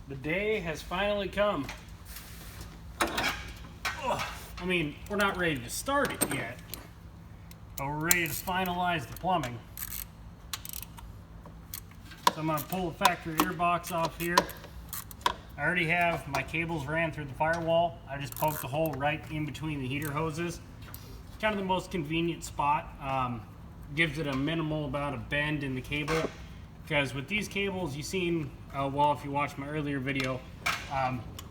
The day has finally come. I mean, we're not ready to start it yet, but we're ready to finalize the plumbing. So I'm going to pull the factory ear box off here. I already have my cables ran through the firewall. I just poked the hole right in between the heater hoses. Kind of the most convenient spot. Gives it a minimal amount of bend in the cable. Because with these cables, you've seen, well, if you watched my earlier video,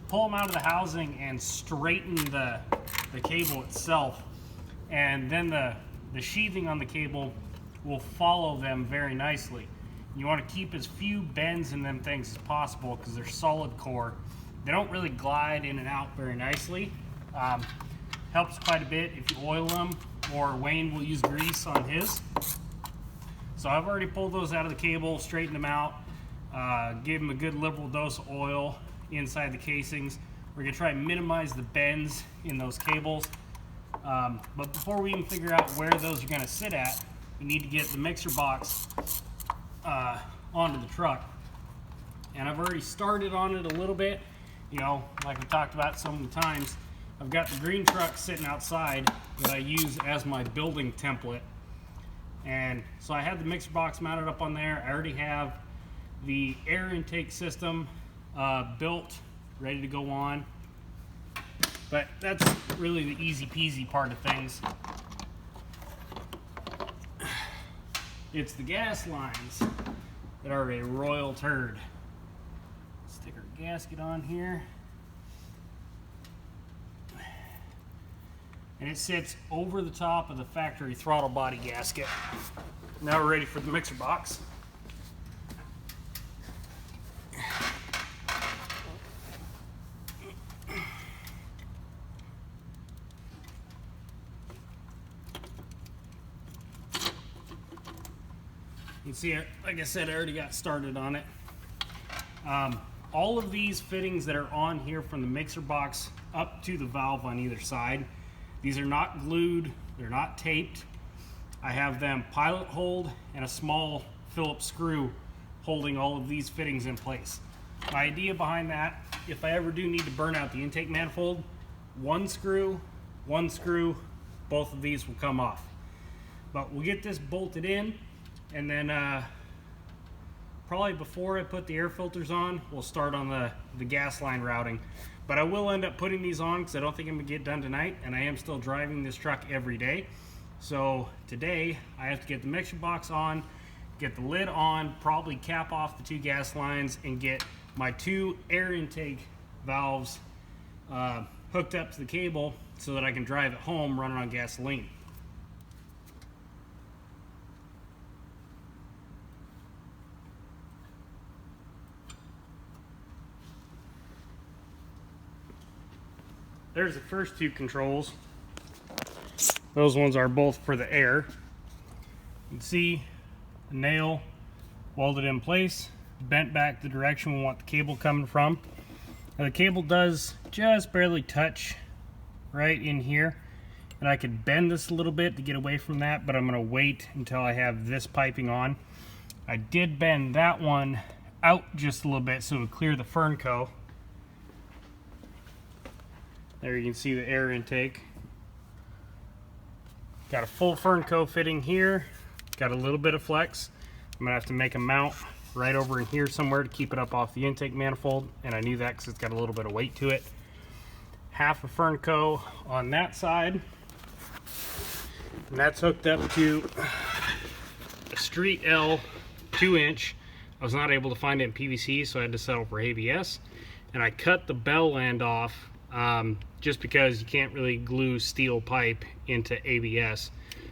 pull them out of the housing and straighten the cable itself. And then the sheathing on the cable will follow them very nicely. You want to keep as few bends in them things as possible because they're solid core. They don't really glide in and out very nicely. Helps quite a bit if you oil them, or Wayne will use grease on his. So I've already pulled those out of the cable, straightened them out, gave them a good liberal dose of oil inside the casings. We're going to try and minimize the bends in those cables. But before we even figure out where those are going to sit at, we need to get the mixer box onto the truck. And I've already started on it a little bit. You know, like we talked about so many times, I've got the green truck sitting outside that I use as my building template. And so I have the mixer box mounted up on there. I already have the air intake system built, ready to go on. But that's really the easy peasy part of things. It's the gas lines that are a royal turd. Stick our gasket on here. And it sits over the top of the factory throttle body gasket. Now we're ready for the mixer box. You can see, like I said, I already got started on it. All of these fittings that are on here from the mixer box up to the valve on either side, these are not glued, they're not taped. I have them pilot hold and a small Phillips screw holding all of these fittings in place. My idea behind that, if I ever do need to burn out the intake manifold, one screw, both of these will come off. But we'll get this bolted in, and then probably before I put the air filters on, we'll start on the gas line routing. But I will end up putting these on because I don't think I'm going to get done tonight, and I am still driving this truck every day. So today I have to get the mixer box on, get the lid on, probably cap off the two gas lines, and get my two air intake valves hooked up to the cable so that I can drive it home running on gasoline. There's the first two controls. Those ones are both for the air. You can see the nail welded in place, bent back the direction we want the cable coming from. Now the cable does just barely touch right in here, and I could bend this a little bit to get away from that, but I'm going to wait until I have this piping on. I did bend that one out just a little bit so it would clear the fernco. There you can see the air intake. Got a full fernco fitting here. Got a little bit of flex. I'm gonna have to make a mount right over in here somewhere to keep it up off the intake manifold, and I knew that because it's got a little bit of weight to it. Half a fernco on that side, and that's hooked up to a Street L 2-inch. I was not able to find it in PVC, so I had to settle for ABS, and I cut the bell end off just because you can't really glue steel pipe into ABS.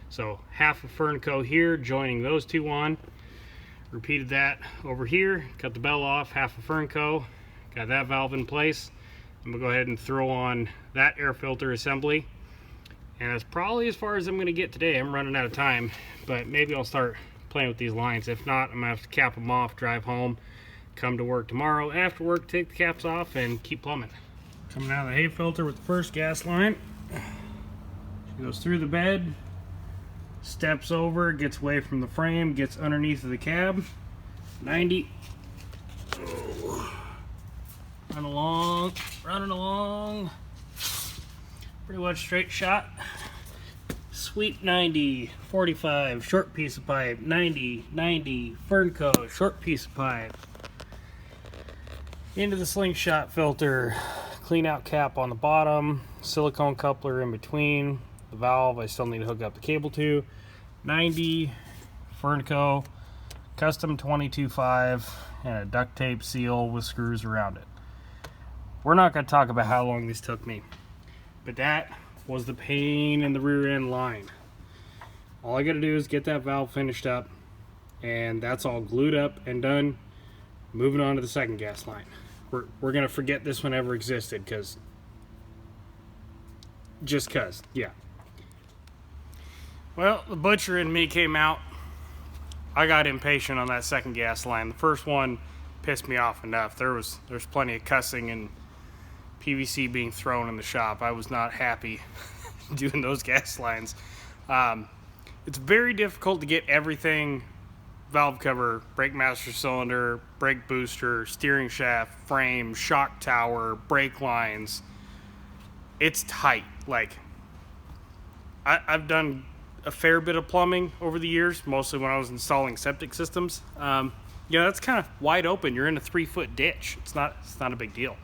So half a fernco here, joining those two on. Repeated that over here, cut the bell off, half a fernco, got that valve in place. I'm gonna go ahead and throw on that air filter assembly. And that's probably as far as I'm gonna get today. I'm running out of time, but maybe I'll start playing with these lines. If not, I'm gonna have to cap them off, drive home, come to work tomorrow. After work, take the caps off and keep plumbing. Coming out of the hay filter with the first gas line. She goes through the bed, steps over, gets away from the frame, gets underneath of the cab. 90. running along. Pretty much straight shot. Sweep 90, 45, short piece of pipe, 90, 90, Fernco, short piece of pipe. Into the slingshot filter, clean out cap on the bottom, silicone coupler in between, the valve I still need to hook up the cable to, 90, Fernco, custom 22.5, and a duct tape seal with screws around it. We're not going to talk about how long this took me, but that was the pain in the rear end line. All I got to do is get that valve finished up, and that's all glued up and done. Moving on to the second gas line. We're going to forget this one ever existed, yeah. Well, the butcher in me came out. I got impatient on that second gas line. The first one pissed me off enough. There's plenty of cussing and PVC being thrown in the shop. I was not happy doing those gas lines. It's very difficult to get everything: valve cover, brake master cylinder, brake booster, steering shaft, frame, shock tower, brake lines. It's tight. Like, I've done a fair bit of plumbing over the years, mostly when I was installing septic systems. Yeah, that's kind of wide open. You're in a 3-foot ditch. It's not a big deal.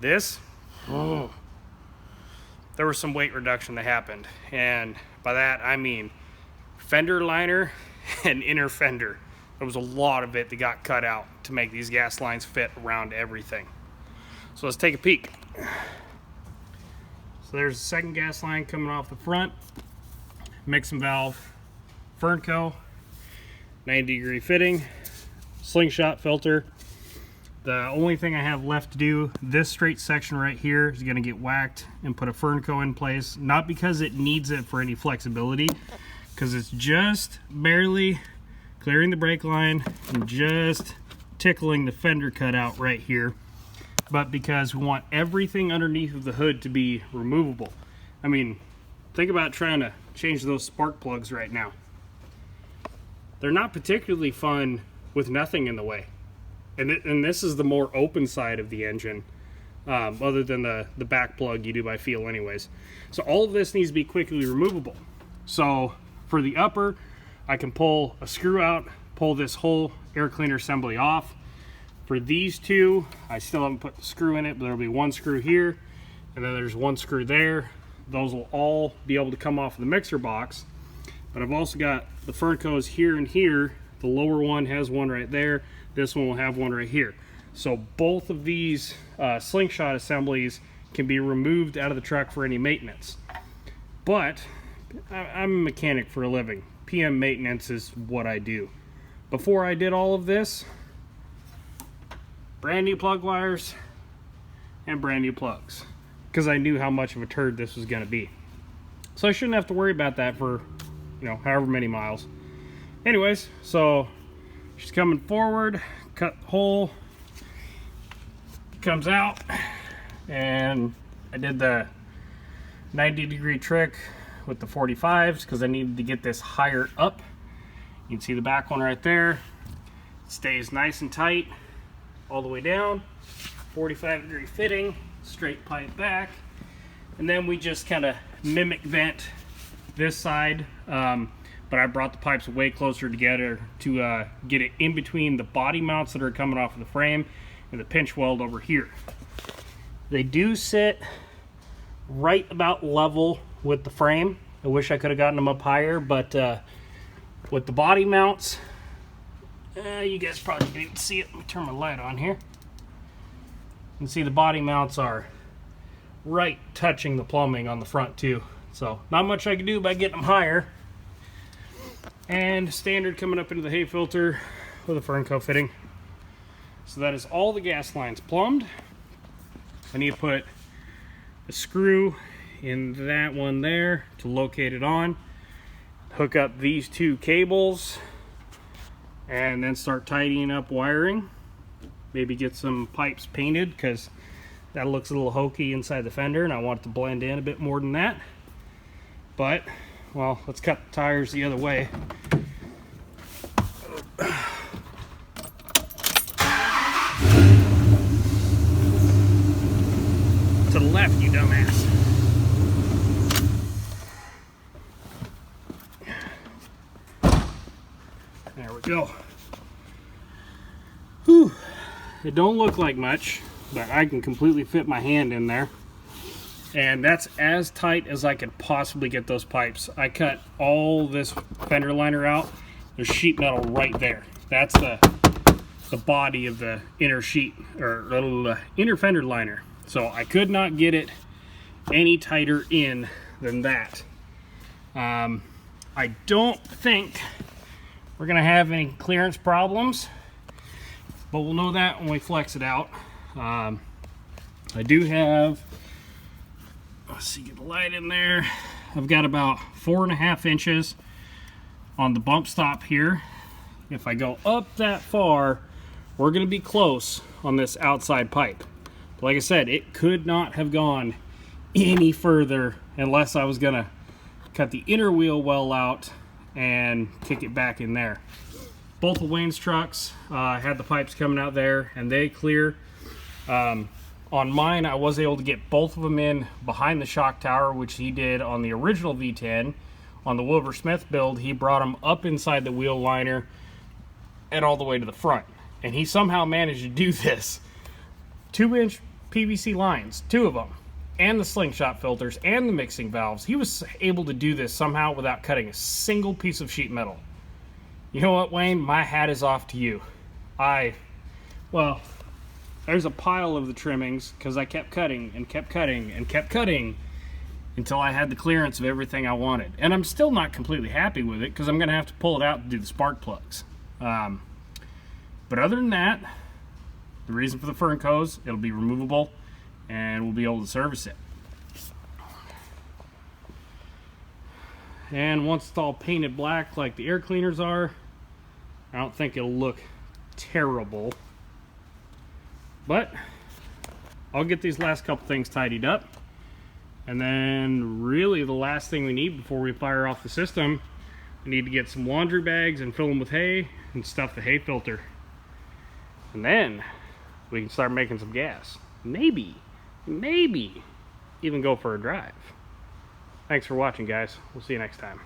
This, there was some weight reduction that happened, and by that I mean fender liner and inner fender. There was a lot of it that got cut out to make these gas lines fit around everything. So let's take a peek. So there's the second gas line coming off the front. Mixing valve, Fernco, 90-degree fitting, slingshot filter. The only thing I have left to do, this straight section right here is going to get whacked and put a Fernco in place. Not because it needs it for any flexibility, because it's just barely clearing the brake line and just tickling the fender cutout right here, but because we want everything underneath of the hood to be removable. I mean, think about trying to change those spark plugs right now. They're not particularly fun with nothing in the way. And this is the more open side of the engine, other than the back plug you do by feel anyways. So all of this needs to be quickly removable. So for the upper, I can pull a screw out, pull this whole air cleaner assembly off. For these two, I still haven't put the screw in it, but there'll be one screw here, and then there's one screw there. Those will all be able to come off of the mixer box. But I've also got the Ferncos here and here. The lower one has one right there. This one will have one right here. So both of these slingshot assemblies can be removed out of the truck for any maintenance. But I'm a mechanic for a living. PM maintenance is what I do. Before I did all of this, brand new plug wires and brand new plugs, because I knew how much of a turd this was going to be. So I shouldn't have to worry about that for, however many miles. Anyways, so she's coming forward, cut the hole, comes out, and I did the 90-degree trick with the 45s because I needed to get this higher up. You can see the back one right there. It stays nice and tight all the way down. 45-degree fitting, straight pipe back, and then we just kind of mimic vent this side, but I brought the pipes way closer together to get it in between the body mounts that are coming off of the frame and the pinch weld over here. They do sit right about level with the frame. I wish I could have gotten them up higher, but with the body mounts, you guys probably didn't see it. Let me turn my light on here. You can see the body mounts are right touching the plumbing on the front too. So not much I can do by getting them higher. And standard coming up into the hay filter with a Fernco fitting. So that is all the gas lines plumbed. I need to put a screw in that one there to locate it on. Hook up these two cables and then start tidying up wiring. Maybe get some pipes painted because that looks a little hokey inside the fender and I want it to blend in a bit more than that. But, well, let's cut the tires the other way. left, you dumbass. There we go. Whew. It don't look like much, but I can completely fit my hand in there. And that's as tight as I could possibly get those pipes. I cut all this fender liner out. There's sheet metal right there. That's the body of the inner sheet, or little inner fender liner. So I could not get it any tighter in than that. I don't think we're gonna have any clearance problems, but we'll know that when we flex it out. I do have, let's see, get the light in there. I've got about 4.5 inches on the bump stop here. If I go up that far, we're going to be close on this outside pipe. But like I said, it could not have gone any further unless I was going to cut the inner wheel well out and kick it back in there. Both of Wayne's trucks had the pipes coming out there, and they clear. On mine, I was able to get both of them in behind the shock tower, which he did on the original V10. On the Wilbur Smith build, he brought them up inside the wheel liner and all the way to the front. And he somehow managed to do this. 2-inch PVC lines, 2 of them, and the slingshot filters and the mixing valves. He was able to do this somehow without cutting a single piece of sheet metal. You know what, Wayne? My hat is off to you. Well, there's a pile of the trimmings because I kept cutting and kept cutting and kept cutting until I had the clearance of everything I wanted. And I'm still not completely happy with it because I'm going to have to pull it out to do the spark plugs. But other than that, the reason for the fern hose, it'll be removable and we'll be able to service it. And once it's all painted black like the air cleaners are, I don't think it'll look terrible. But I'll get these last couple things tidied up. And then really the last thing we need before we fire off the system, we need to get some laundry bags and fill them with hay and stuff the hay filter. And then we can start making some gas. Maybe even go for a drive. Thanks for watching, guys. We'll see you next time.